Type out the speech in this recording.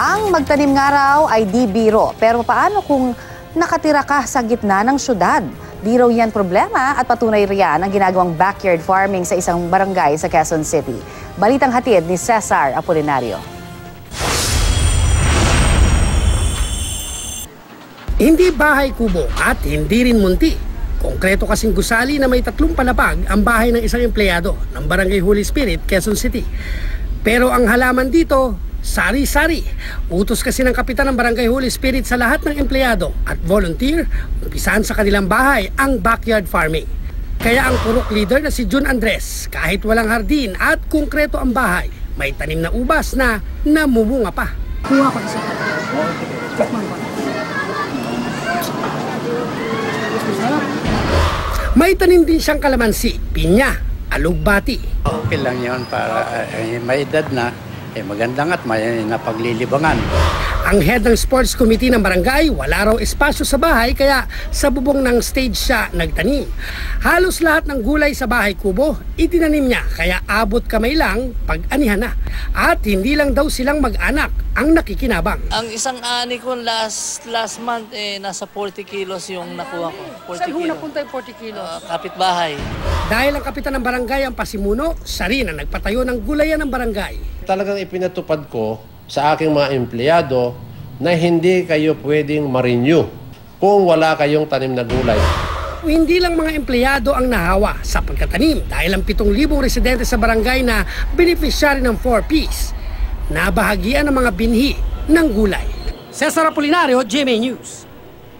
Ang magtanim nga raw ay di biro. Pero paano kung nakatira ka sa gitna ng syudad? Di raw yan problema at patunay riyan ang ginagawang backyard farming sa isang barangay sa Quezon City. Balitang hatid ni Cesar Apolinario. Hindi bahay kubo at hindi rin munti. Konkreto kasing gusali na may 3 palapag ang bahay ng isang empleyado ng Barangay Holy Spirit, Quezon City. Pero ang halaman dito, sari-sari. Utos kasi ng kapitan ng Barangay Holy Spirit sa lahat ng empleyado at volunteer, umpisahan sa kanilang bahay ang backyard farming. Kaya ang purok leader na si Jun Andres, kahit walang hardin at konkreto ang bahay, may tanim na ubas na namumunga pa. Kuha ko isa. May tanim din siyang kalamansi, pinya, alugbati. Okay lang yun para may edad na, magandang at may napaglilibangan. Ang head ng sports committee ng barangay, wala raw espasyo sa bahay kaya sa bubong ng stage siya nagtanim. Halos lahat ng gulay sa bahay kubo, itinanim niya kaya abot kamay lang pag anihan na. At hindi lang daw silang mag-anak ang nakikinabang. Ang isang ani ko last month, nasa 40 kilos yung nakuha ko. 40 Saan ho kilos. napunta yung 40 kilos? Kapitbahay. Dahil ang kapitan ng barangay ang pasimuno, siya rin ang nagpatayo ng gulayan ng barangay. Talagang ipinatupad ko sa aking mga empleyado na hindi kayo pwedeng ma-renew kung wala kayong tanim na gulay. Hindi lang mga empleyado ang nahawa sa pagkatanim dahil ang 7,000 residente sa barangay na beneficiary ng 4Ps, nabahagian ng mga binhi ng gulay. Cesar Apolinario, GMA News.